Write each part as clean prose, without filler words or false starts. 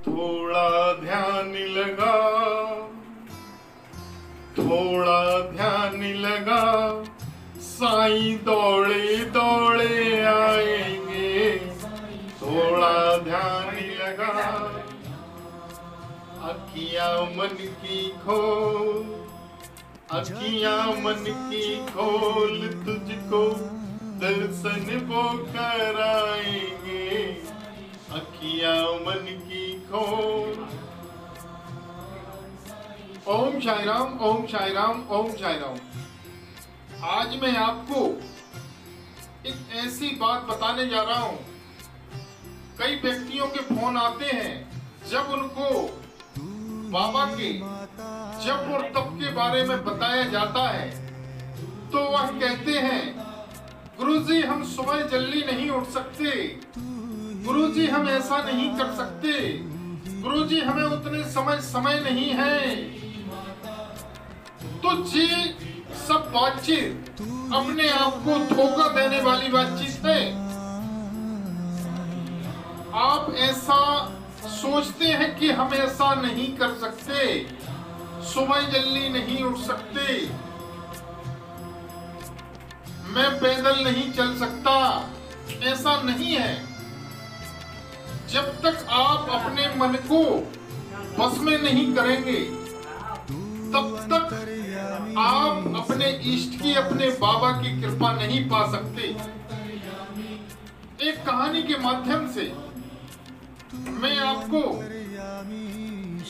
थोड़ा ध्यान लगा, थोड़ा ध्यान लगा, साईं दौड़े दौड़े आएंगे। थोड़ा ध्यान लगा, अखियां मन की खोल, अखियां मन की खोल, तुझको दर्शन वो कराएंगे। अखियां मन की खोल। ओम साई राम, ओम साई राम, ओम साई राम। आज मैं आपको एक ऐसी बात बताने जा रहा हूं। कई व्यक्तियों के फोन आते हैं, जब उनको बाबा के जप और तप के बारे में बताया जाता है तो वह कहते हैं, गुरुजी हम सुबह जल्दी नहीं उठ सकते, गुरुजी हम ऐसा नहीं कर सकते, गुरुजी हमें उतने समय नहीं है। तो जी सब बातचीत अपने आप को धोखा देने वाली बातचीत है। आप ऐसा सोचते हैं कि हम ऐसा नहीं कर सकते, सुबह जल्दी नहीं उठ सकते, मैं पैदल नहीं चल सकता, ऐसा नहीं है। जब तक आप अपने मन को बस में नहीं करेंगे तब तक आप अपने इष्ट की, अपने बाबा की कृपा नहीं पा सकते। एक कहानी के माध्यम से मैं आपको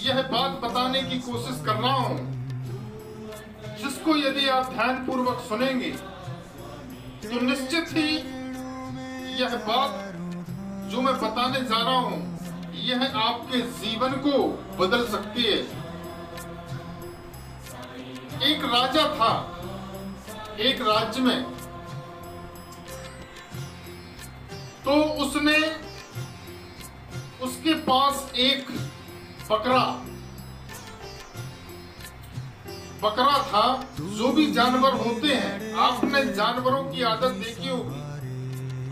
यह बात बताने की कोशिश कर रहा हूं, जिसको यदि आप ध्यान पूर्वक सुनेंगे तो निश्चित ही यह बात जो मैं बताने जा रहा हूं, यह आपके जीवन को बदल सकती है। एक राजा था, एक राज्य में। तो उसके पास एक बकरा था। जो भी जानवर होते हैं, आपने जानवरों की आदत देखी होगी,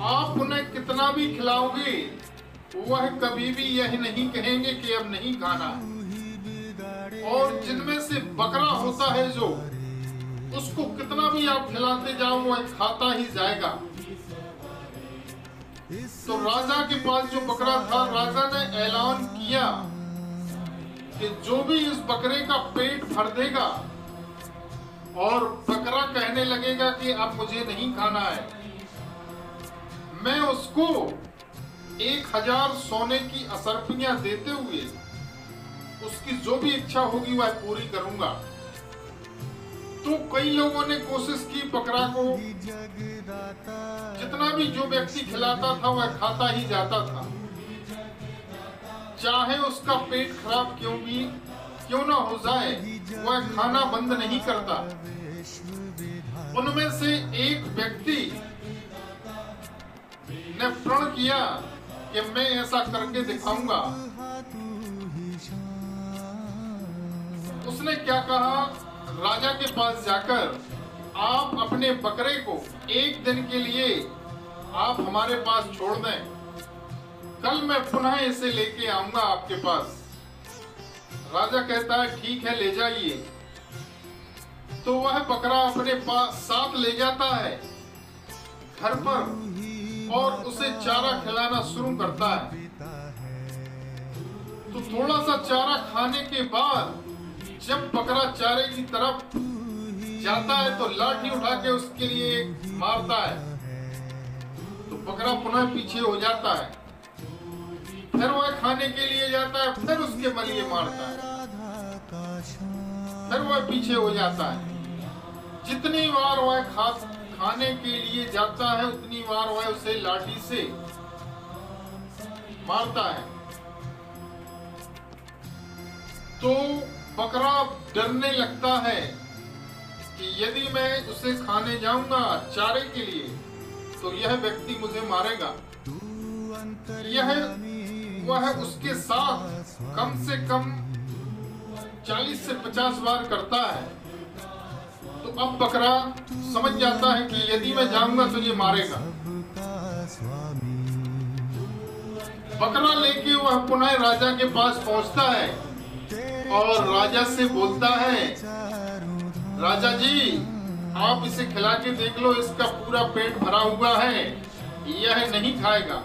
आप उन्हें कितना भी खिलाओगे वह कभी भी यह नहीं कहेंगे कि अब नहीं खाना। और जिनमें से बकरा होता है जो, उसको कितना भी आप खिलाते जाओ वह खाता ही जाएगा। तो राजा के पास जो बकरा था, राजा ने ऐलान किया कि जो भी इस बकरे का पेट भर देगा और बकरा कहने लगेगा कि अब मुझे नहीं खाना है, मैं उसको 1000 सोने की असरफियां देते हुए उसकी जो भी इच्छा होगी वह पूरी करूंगा। तो कई लोगों ने कोशिश की, बकरा को जितना भी जो व्यक्ति खिलाता था वह खाता ही जाता था, चाहे उसका पेट खराब क्यों ना हो जाए, वह खाना बंद नहीं करता। उनमें से एक व्यक्ति ने प्रण किया कि मैं ऐसा करके दिखाऊंगा। उसने क्या कहा, राजा के पास जाकर, आप अपने बकरे को 1 दिन के लिए आप हमारे पास छोड़ दें, कल मैं पुनः इसे लेके आऊंगा आपके पास। राजा कहता है ठीक है, ले जाइए। तो वह बकरा अपने पास साथ ले जाता है घर पर और उसे चारा खिलाना शुरू करता है। तो थोड़ा सा चारा खाने के बाद जब बकरा चारे की तरफ जाता है तो लाठी उठा के उसके लिए मारता है। तो बकरा पुनः पीछे हो जाता है, फिर वह खाने के लिए जाता है, फिर उसके मलिए मारता है, फिर वह पीछे हो जाता है। जितनी बार वह खाने के लिए जाता है उतनी बार वह उसे लाठी से मारता है। तो बकरा डरने लगता है कि यदि मैं उसे खाने जाऊंगा चारे के लिए तो यह व्यक्ति मुझे मारेगा। वह उसके साथ कम से कम 40 से 50 बार करता है। तो अब बकरा समझ जाता है कि यदि मैं जाऊंगा तो ये मारेगा। बकरा लेके वह पुनः राजा के पास पहुंचता है और राजा से बोलता है, राजा जी आप इसे खिला के देख लो, इसका पूरा पेट भरा हुआ है, यह नहीं खाएगा।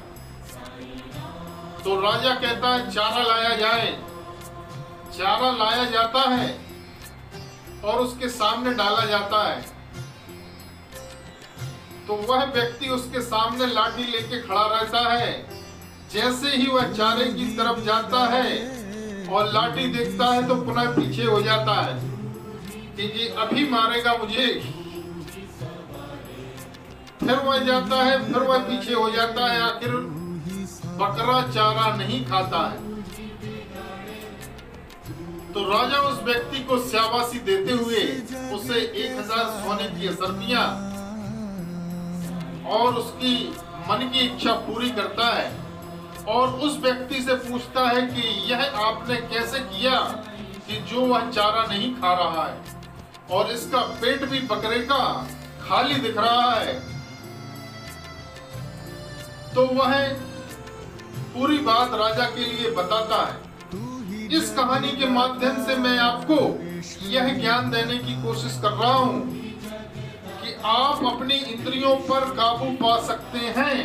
तो राजा कहता है चारा लाया जाए। चारा लाया जाता है और उसके सामने डाला जाता है। तो वह व्यक्ति उसके सामने लाठी लेके खड़ा रहता है। जैसे ही वह चारे की तरफ जाता है और लाठी देखता है तो पुनः पीछे हो जाता है कि ये अभी मारेगा मुझे। फिर वह जाता है, फिर वह पीछे हो जाता है। आखिर बकरा चारा नहीं खाता है। तो राजा उस व्यक्ति को शाबाशी देते हुए उसे 1000 सोने की असरफियां और उसकी मन की इच्छा पूरी करता है और उस व्यक्ति से पूछता है कि यह आपने कैसे किया कि जो वह चारा नहीं खा रहा है और इसका पेट भी बकरे का खाली दिख रहा है। तो वह पूरी बात राजा के लिए बताता है। इस कहानी के माध्यम से मैं आपको यह ज्ञान देने की कोशिश कर रहा हूं कि आप अपनी इंद्रियों पर काबू पा सकते हैं।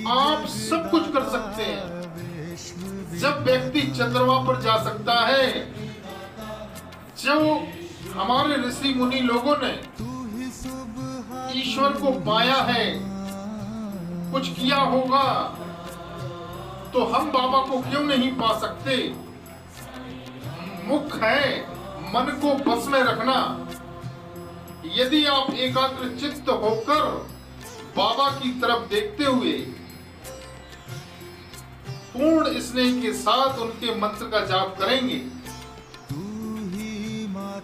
आप सब कुछ कर सकते हैं। जब व्यक्ति चंद्रमा पर जा सकता है, जो हमारे ऋषि मुनि लोगों ने ईश्वर को पाया है, कुछ किया होगा, तो हम बाबा को क्यों नहीं पा सकते। मुख्य है मन को बस में रखना। यदि आप एकाग्र चित्त होकर बाबा की तरफ देखते हुए पूर्ण स्नेह के साथ उनके मंत्र का जाप करेंगे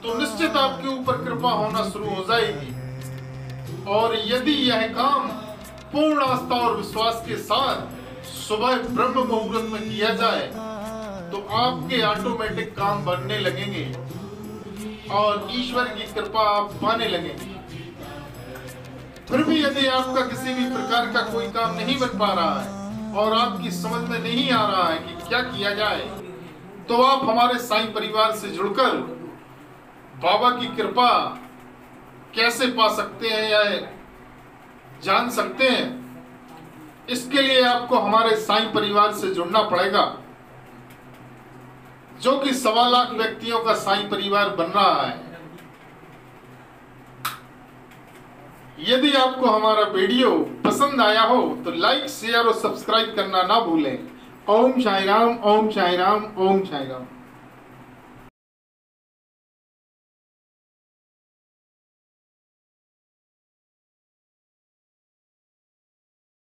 तो निश्चित आपके ऊपर कृपा होना शुरू हो जाएगी। और यदि यह काम पूर्ण आस्था और विश्वास के साथ सुबह ब्रह्म मुहूर्त में किया जाए तो आपके ऑटोमेटिक काम बनने लगेंगे और ईश्वर की कृपा आप पाने लगेंगे। फिर भी यदि आपका किसी भी प्रकार का कोई काम नहीं बन पा रहा है और आपकी समझ में नहीं आ रहा है कि क्या किया जाए, तो आप हमारे साईं परिवार से जुड़कर बाबा की कृपा कैसे पा सकते हैं या जान सकते हैं। इसके लिए आपको हमारे साईं परिवार से जुड़ना पड़ेगा, जो कि 1.25 लाख व्यक्तियों का साईं परिवार बन रहा है। यदि आपको हमारा वीडियो पसंद आया हो तो लाइक, शेयर और सब्सक्राइब करना ना भूलें। ओम साई राम, ओम साई राम, ओम साई राम।